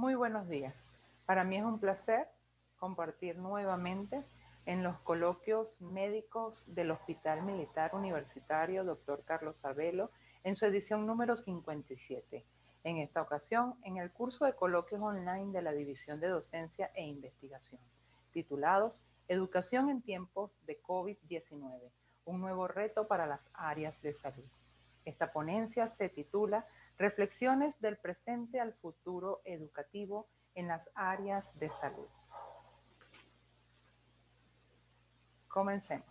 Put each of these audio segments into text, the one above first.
Muy buenos días. Para mí es un placer compartir nuevamente en los coloquios médicos del Hospital Militar Universitario Dr. Carlos Abelo en su edición número 57. En esta ocasión, en el curso de coloquios online de la División de Docencia e Investigación, titulados Educación en tiempos de COVID-19, un nuevo reto para las áreas de salud. Esta ponencia se titula Reflexiones del presente al futuro educativo en las áreas de salud. Comencemos.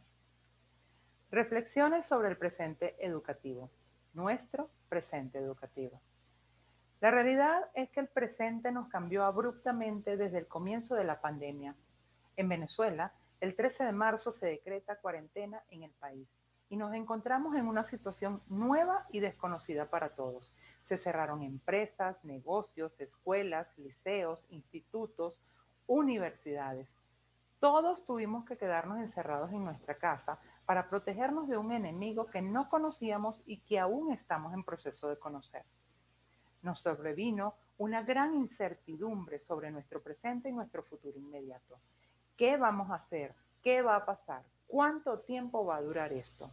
Reflexiones sobre el presente educativo, nuestro presente educativo. La realidad es que el presente nos cambió abruptamente desde el comienzo de la pandemia. En Venezuela, el 13 de marzo se decreta cuarentena en el país y nos encontramos en una situación nueva y desconocida para todos. Se cerraron empresas, negocios, escuelas, liceos, institutos, universidades. Todos tuvimos que quedarnos encerrados en nuestra casa para protegernos de un enemigo que no conocíamos y que aún estamos en proceso de conocer. Nos sobrevino una gran incertidumbre sobre nuestro presente y nuestro futuro inmediato. ¿Qué vamos a hacer? ¿Qué va a pasar? ¿Cuánto tiempo va a durar esto?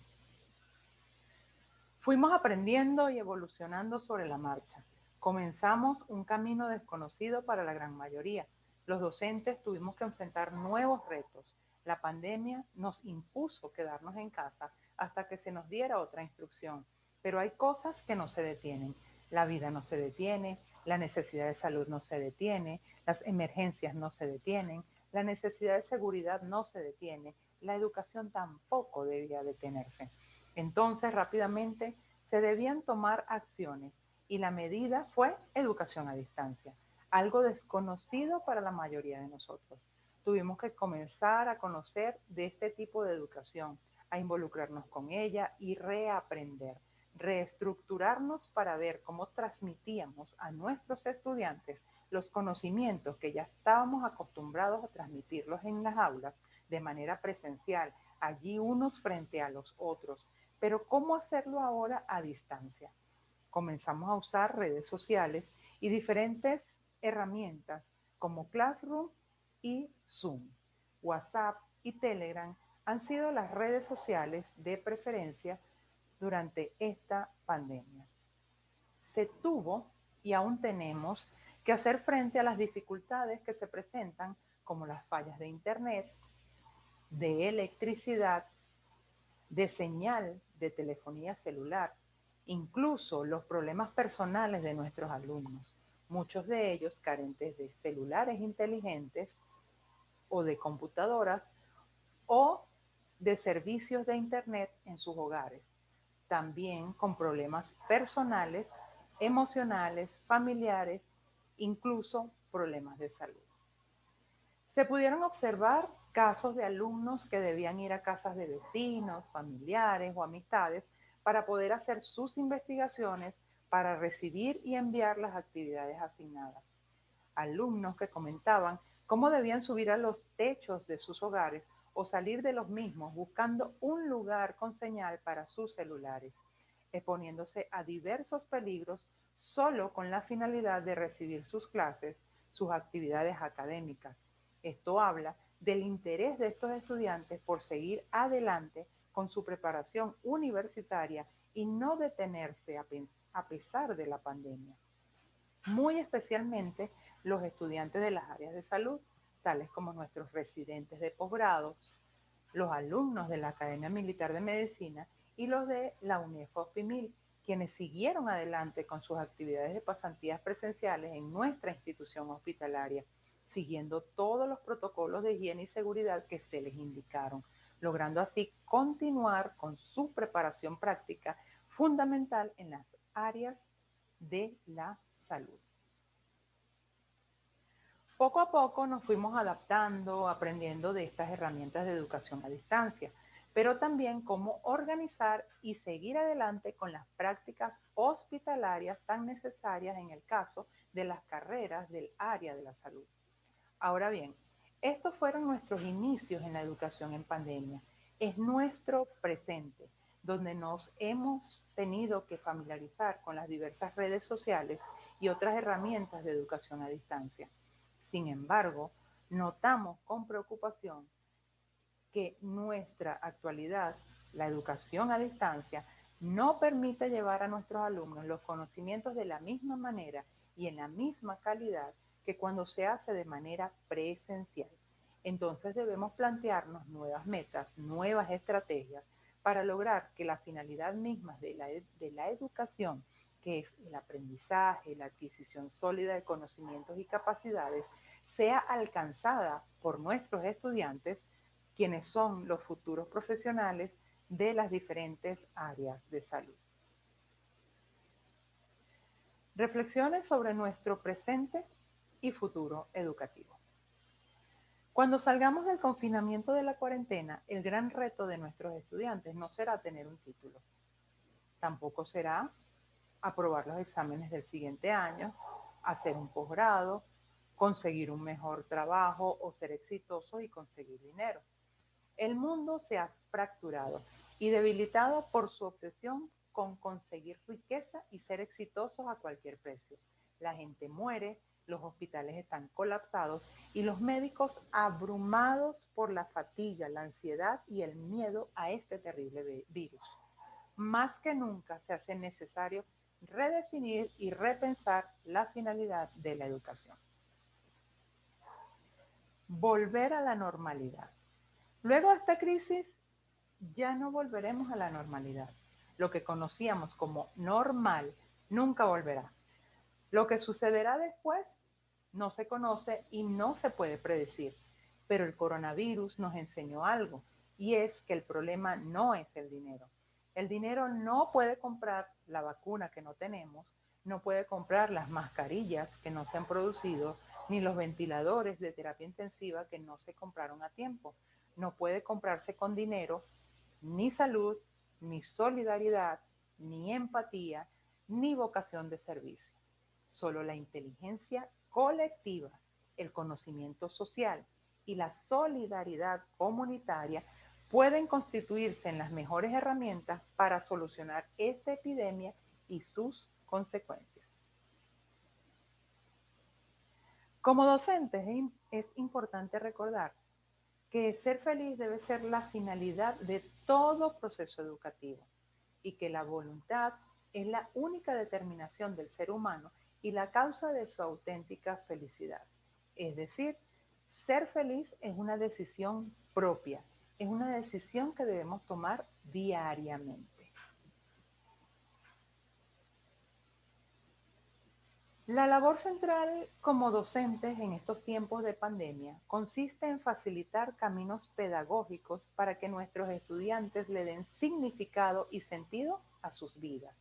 Fuimos aprendiendo y evolucionando sobre la marcha. Comenzamos un camino desconocido para la gran mayoría. Los docentes tuvimos que enfrentar nuevos retos. La pandemia nos impuso quedarnos en casa hasta que se nos diera otra instrucción. Pero hay cosas que no se detienen. La vida no se detiene, la necesidad de salud no se detiene, las emergencias no se detienen, la necesidad de seguridad no se detiene, la educación tampoco debía detenerse. Entonces, rápidamente se debían tomar acciones y la medida fue educación a distancia, algo desconocido para la mayoría de nosotros. Tuvimos que comenzar a conocer de este tipo de educación, a involucrarnos con ella y reaprender, reestructurarnos para ver cómo transmitíamos a nuestros estudiantes los conocimientos que ya estábamos acostumbrados a transmitirlos en las aulas de manera presencial, allí unos frente a los otros, pero ¿cómo hacerlo ahora a distancia? Comenzamos a usar redes sociales y diferentes herramientas como Classroom y Zoom. WhatsApp y Telegram han sido las redes sociales de preferencia durante esta pandemia. Se tuvo y aún tenemos que hacer frente a las dificultades que se presentan como las fallas de Internet, de electricidad, de señal de telefonía celular, incluso los problemas personales de nuestros alumnos, muchos de ellos carentes de celulares inteligentes o de computadoras o de servicios de Internet en sus hogares, también con problemas personales, emocionales, familiares, incluso problemas de salud. Se pudieron observar casos de alumnos que debían ir a casas de vecinos, familiares o amistades para poder hacer sus investigaciones, para recibir y enviar las actividades asignadas. Alumnos que comentaban cómo debían subir a los techos de sus hogares o salir de los mismos buscando un lugar con señal para sus celulares, exponiéndose a diversos peligros solo con la finalidad de recibir sus clases, sus actividades académicas. Esto habla del interés de estos estudiantes por seguir adelante con su preparación universitaria y no detenerse a pesar de la pandemia. Muy especialmente los estudiantes de las áreas de salud, tales como nuestros residentes de posgrado, los alumnos de la Academia Militar de Medicina y los de la UNEFOSPIMIL, quienes siguieron adelante con sus actividades de pasantías presenciales en nuestra institución hospitalaria, siguiendo todos los protocolos de higiene y seguridad que se les indicaron, logrando así continuar con su preparación práctica fundamental en las áreas de la salud. Poco a poco nos fuimos adaptando, aprendiendo de estas herramientas de educación a distancia, pero también cómo organizar y seguir adelante con las prácticas hospitalarias tan necesarias en el caso de las carreras del área de la salud. Ahora bien, estos fueron nuestros inicios en la educación en pandemia. Es nuestro presente, donde nos hemos tenido que familiarizar con las diversas redes sociales y otras herramientas de educación a distancia. Sin embargo, notamos con preocupación que nuestra actualidad, la educación a distancia, no permite llevar a nuestros alumnos los conocimientos de la misma manera y en la misma calidad que cuando se hace de manera presencial. Entonces debemos plantearnos nuevas metas, nuevas estrategias para lograr que la finalidad misma de la educación, que es el aprendizaje, la adquisición sólida de conocimientos y capacidades, sea alcanzada por nuestros estudiantes, quienes son los futuros profesionales de las diferentes áreas de salud. Reflexiones sobre nuestro presente y futuro educativo. Cuando salgamos del confinamiento de la cuarentena, el gran reto de nuestros estudiantes no será tener un título, tampoco será aprobar los exámenes del siguiente año, hacer un posgrado, conseguir un mejor trabajo o ser exitoso y conseguir dinero. El mundo se ha fracturado y debilitado por su obsesión con conseguir riqueza y ser exitosos a cualquier precio. La gente muere, los hospitales están colapsados y los médicos abrumados por la fatiga, la ansiedad y el miedo a este terrible virus. Más que nunca se hace necesario redefinir y repensar la finalidad de la educación. Volver a la normalidad. Luego de esta crisis ya no volveremos a la normalidad. Lo que conocíamos como normal nunca volverá. Lo que sucederá después no se conoce y no se puede predecir. Pero el coronavirus nos enseñó algo, y es que el problema no es el dinero. El dinero no puede comprar la vacuna que no tenemos, no puede comprar las mascarillas que no se han producido, ni los ventiladores de terapia intensiva que no se compraron a tiempo. No puede comprarse con dinero ni salud, ni solidaridad, ni empatía, ni vocación de servicio. Solo la inteligencia colectiva, el conocimiento social y la solidaridad comunitaria pueden constituirse en las mejores herramientas para solucionar esta epidemia y sus consecuencias. Como docentes es importante recordar que ser feliz debe ser la finalidad de todo proceso educativo y que la voluntad es la única determinación del ser humano y la causa de su auténtica felicidad. Es decir, ser feliz es una decisión propia, es una decisión que debemos tomar diariamente. La labor central como docentes en estos tiempos de pandemia consiste en facilitar caminos pedagógicos para que nuestros estudiantes le den significado y sentido a sus vidas,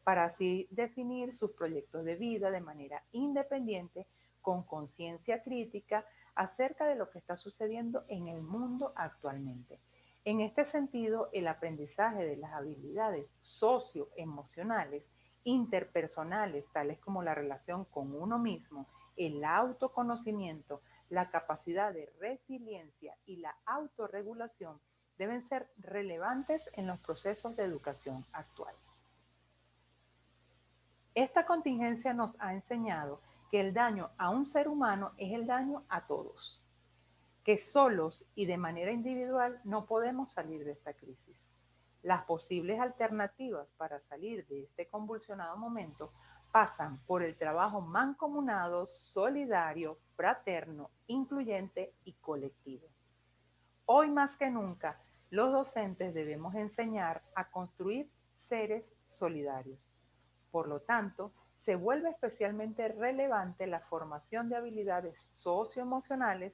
para así definir sus proyectos de vida de manera independiente, con conciencia crítica acerca de lo que está sucediendo en el mundo actualmente. En este sentido, el aprendizaje de las habilidades socioemocionales interpersonales, tales como la relación con uno mismo, el autoconocimiento, la capacidad de resiliencia y la autorregulación, deben ser relevantes en los procesos de educación actual. Esta contingencia nos ha enseñado que el daño a un ser humano es el daño a todos, que solos y de manera individual no podemos salir de esta crisis. Las posibles alternativas para salir de este convulsionado momento pasan por el trabajo mancomunado, solidario, fraterno, incluyente y colectivo. Hoy más que nunca, los docentes debemos enseñar a construir seres solidarios. Por lo tanto, se vuelve especialmente relevante la formación de habilidades socioemocionales,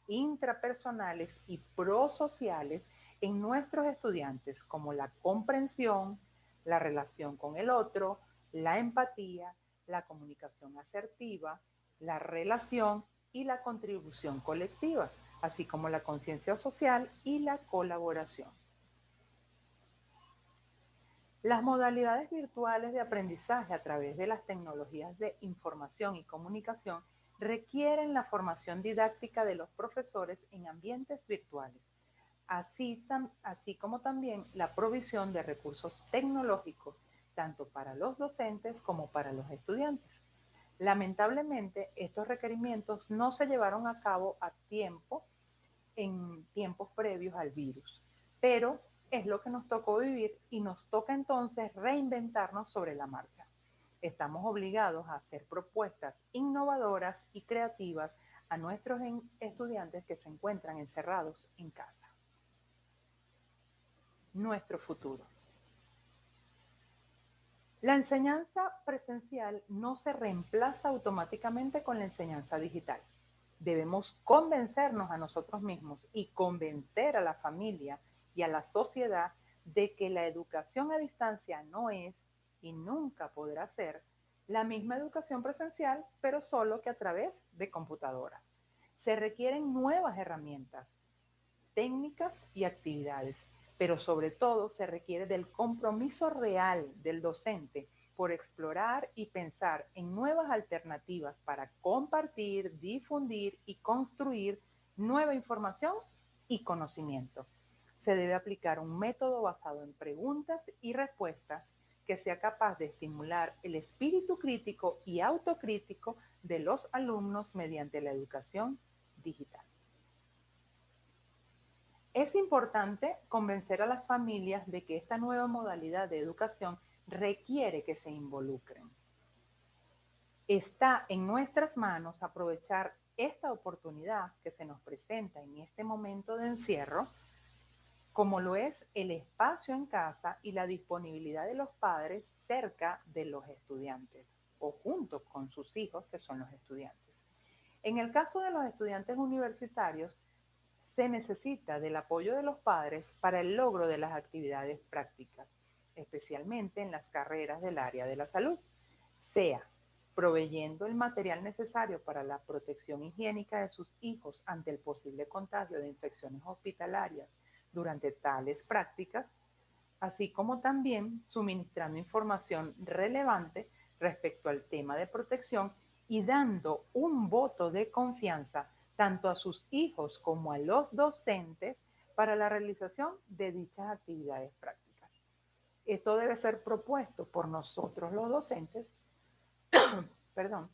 intrapersonales y prosociales en nuestros estudiantes, como la comprensión, la relación con el otro, la empatía, la comunicación asertiva, la relación y la contribución colectiva, así como la conciencia social y la colaboración. Las modalidades virtuales de aprendizaje a través de las tecnologías de información y comunicación requieren la formación didáctica de los profesores en ambientes virtuales, así como también la provisión de recursos tecnológicos, tanto para los docentes como para los estudiantes. Lamentablemente, estos requerimientos no se llevaron a cabo a tiempo en tiempos previos al virus, pero es lo que nos tocó vivir y nos toca entonces reinventarnos sobre la marcha. Estamos obligados a hacer propuestas innovadoras y creativas a nuestros estudiantes que se encuentran encerrados en casa. Nuestro futuro. La enseñanza presencial no se reemplaza automáticamente con la enseñanza digital. Debemos convencernos a nosotros mismos y convencer a la familia y a la sociedad de que la educación a distancia no es y nunca podrá ser la misma educación presencial, pero solo que a través de computadoras. Se requieren nuevas herramientas, técnicas y actividades, pero sobre todo se requiere del compromiso real del docente por explorar y pensar en nuevas alternativas para compartir, difundir y construir nueva información y conocimiento. Se debe aplicar un método basado en preguntas y respuestas que sea capaz de estimular el espíritu crítico y autocrítico de los alumnos mediante la educación digital. Es importante convencer a las familias de que esta nueva modalidad de educación requiere que se involucren. Está en nuestras manos aprovechar esta oportunidad que se nos presenta en este momento de encierro, como lo es el espacio en casa y la disponibilidad de los padres cerca de los estudiantes o junto con sus hijos, que son los estudiantes. En el caso de los estudiantes universitarios, se necesita del apoyo de los padres para el logro de las actividades prácticas, especialmente en las carreras del área de la salud, sea proveyendo el material necesario para la protección higiénica de sus hijos ante el posible contagio de infecciones hospitalarias durante tales prácticas, así como también suministrando información relevante respecto al tema de protección y dando un voto de confianza tanto a sus hijos como a los docentes para la realización de dichas actividades prácticas. Esto debe ser propuesto por nosotros los docentes, perdón,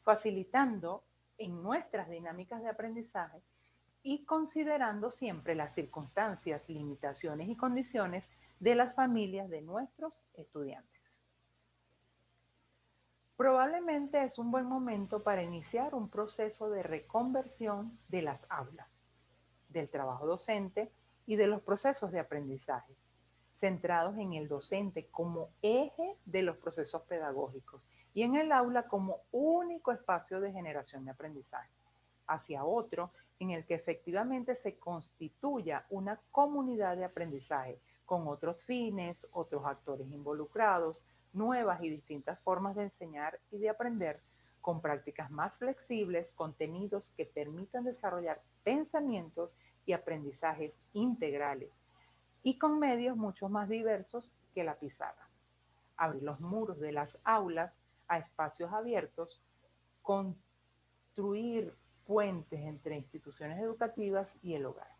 facilitando en nuestras dinámicas de aprendizaje y considerando siempre las circunstancias, limitaciones y condiciones de las familias de nuestros estudiantes. Probablemente es un buen momento para iniciar un proceso de reconversión de las aulas, del trabajo docente y de los procesos de aprendizaje, centrados en el docente como eje de los procesos pedagógicos y en el aula como único espacio de generación de aprendizaje, hacia otro en el que efectivamente se constituya una comunidad de aprendizaje con otros fines, otros actores involucrados, nuevas y distintas formas de enseñar y de aprender, con prácticas más flexibles, contenidos que permitan desarrollar pensamientos y aprendizajes integrales, y con medios mucho más diversos que la pizarra. Abrir los muros de las aulas a espacios abiertos, construir puentes entre instituciones educativas y el hogar.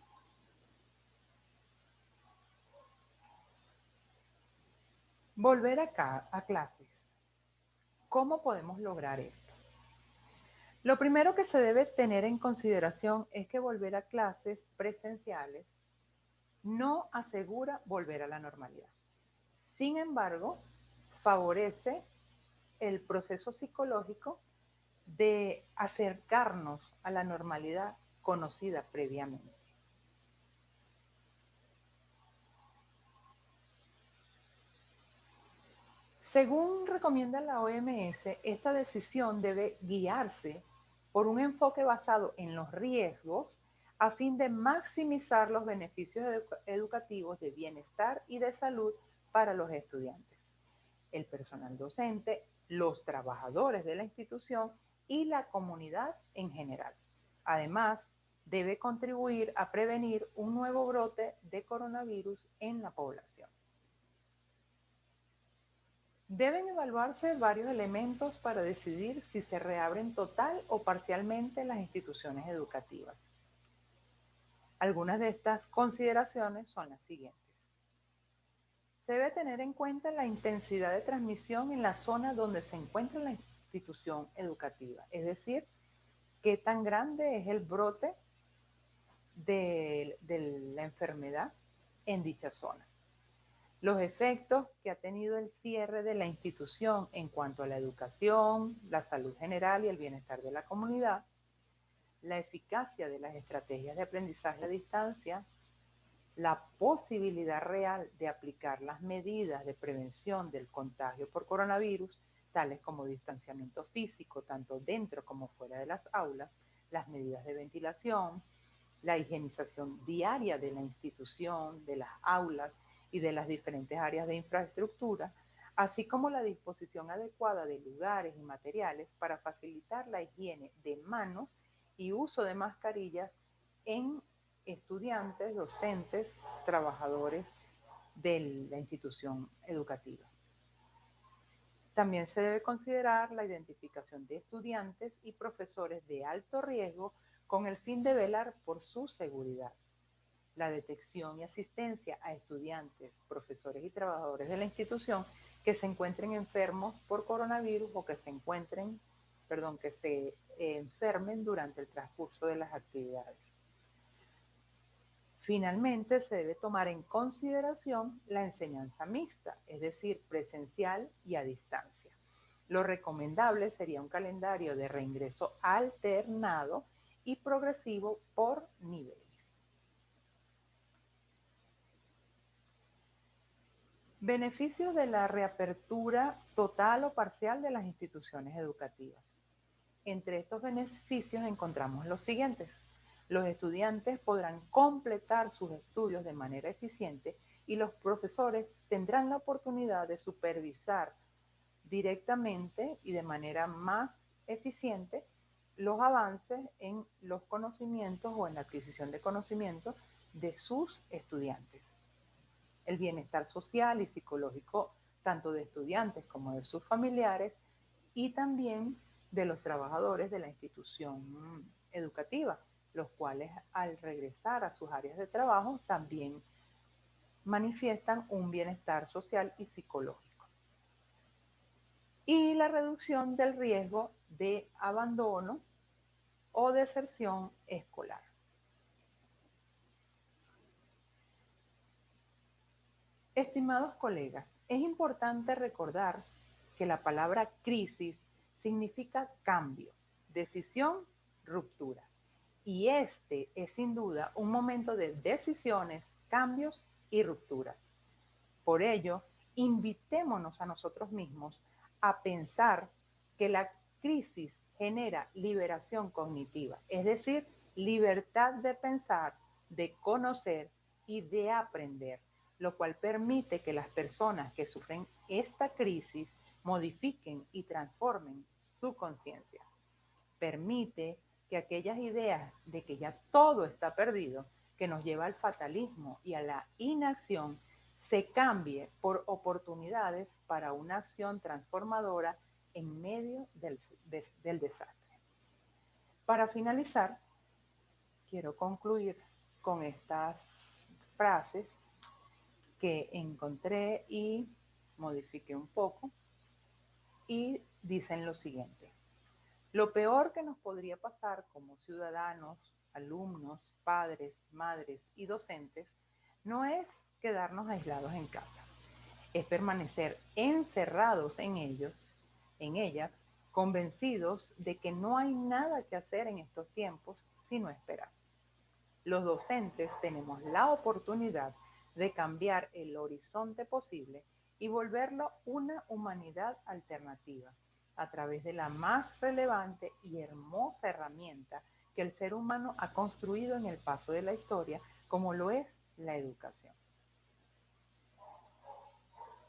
Volver a clases. ¿Cómo podemos lograr esto? Lo primero que se debe tener en consideración es que volver a clases presenciales no asegura volver a la normalidad. Sin embargo, favorece el proceso psicológico de acercarnos a la normalidad conocida previamente. Según recomienda la OMS, esta decisión debe guiarse por un enfoque basado en los riesgos a fin de maximizar los beneficios educativos de bienestar y de salud para los estudiantes, el personal docente, los trabajadores de la institución y la comunidad en general. Además, debe contribuir a prevenir un nuevo brote de coronavirus en la población. Deben evaluarse varios elementos para decidir si se reabren total o parcialmente las instituciones educativas. Algunas de estas consideraciones son las siguientes. Se debe tener en cuenta la intensidad de transmisión en la zona donde se encuentra institución educativa. Es decir, qué tan grande es el brote de la enfermedad en dicha zona. Los efectos que ha tenido el cierre de la institución en cuanto a la educación, la salud general y el bienestar de la comunidad, la eficacia de las estrategias de aprendizaje a distancia, la posibilidad real de aplicar las medidas de prevención del contagio por coronavirus, tales como distanciamiento físico, tanto dentro como fuera de las aulas, las medidas de ventilación, la higienización diaria de la institución, de las aulas y de las diferentes áreas de infraestructura, así como la disposición adecuada de lugares y materiales para facilitar la higiene de manos y uso de mascarillas en estudiantes, docentes, trabajadores de la institución educativa. También se debe considerar la identificación de estudiantes y profesores de alto riesgo con el fin de velar por su seguridad. La detección y asistencia a estudiantes, profesores y trabajadores de la institución que se encuentren enfermos por coronavirus o que se enfermen durante el transcurso de las actividades. Finalmente, se debe tomar en consideración la enseñanza mixta, es decir, presencial y a distancia. Lo recomendable sería un calendario de reingreso alternado y progresivo por niveles. Beneficios de la reapertura total o parcial de las instituciones educativas. Entre estos beneficios encontramos los siguientes. Los estudiantes podrán completar sus estudios de manera eficiente y los profesores tendrán la oportunidad de supervisar directamente y de manera más eficiente los avances en los conocimientos o en la adquisición de conocimientos de sus estudiantes. El bienestar social y psicológico tanto de estudiantes como de sus familiares y también de los trabajadores de la institución educativa, los cuales al regresar a sus áreas de trabajo también manifiestan un bienestar social y psicológico. Y la reducción del riesgo de abandono o deserción escolar. Estimados colegas, es importante recordar que la palabra crisis significa cambio, decisión, ruptura. Y este es sin duda un momento de decisiones, cambios y rupturas. Por ello, invitémonos a nosotros mismos a pensar que la crisis genera liberación cognitiva, es decir, libertad de pensar, de conocer y de aprender, lo cual permite que las personas que sufren esta crisis modifiquen y transformen su conciencia. Permite que aquellas ideas de que ya todo está perdido, que nos lleva al fatalismo y a la inacción, se cambie por oportunidades para una acción transformadora en medio del desastre. Para finalizar, quiero concluir con estas frases que encontré y modifiqué un poco y dicen lo siguiente. Lo peor que nos podría pasar como ciudadanos, alumnos, padres, madres y docentes no es quedarnos aislados en casa, es permanecer encerrados en ellas, convencidos de que no hay nada que hacer en estos tiempos sino esperar. Los docentes tenemos la oportunidad de cambiar el horizonte posible y volverlo una humanidad alternativa a través de la más relevante y hermosa herramienta que el ser humano ha construido en el paso de la historia, como lo es la educación.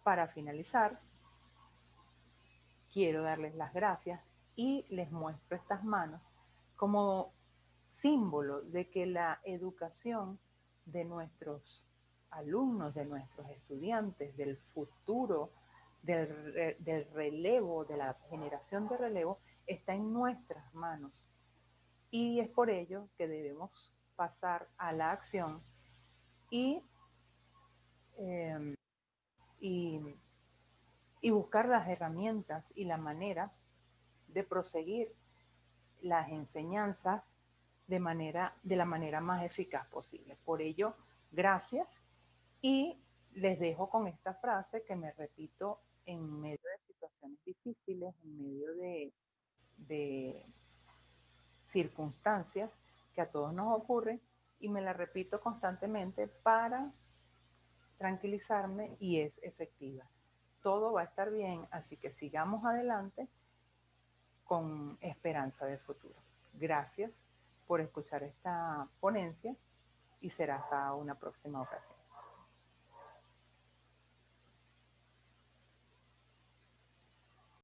Para finalizar, quiero darles las gracias y les muestro estas manos como símbolo de que la educación de nuestros alumnos, de nuestros estudiantes, del futuro, del relevo, de la generación de relevo, está en nuestras manos. Y es por ello que debemos pasar a la acción y, eh, y, y buscar las herramientas y la manera de proseguir las enseñanzas de la manera más eficaz posible. Por ello, gracias y les dejo con esta frase que me repito en medio de situaciones difíciles, en medio de circunstancias que a todos nos ocurren y me la repito constantemente para tranquilizarme y es efectiva. Todo va a estar bien, así que sigamos adelante con esperanza de futuro. Gracias por escuchar esta ponencia y será hasta una próxima ocasión.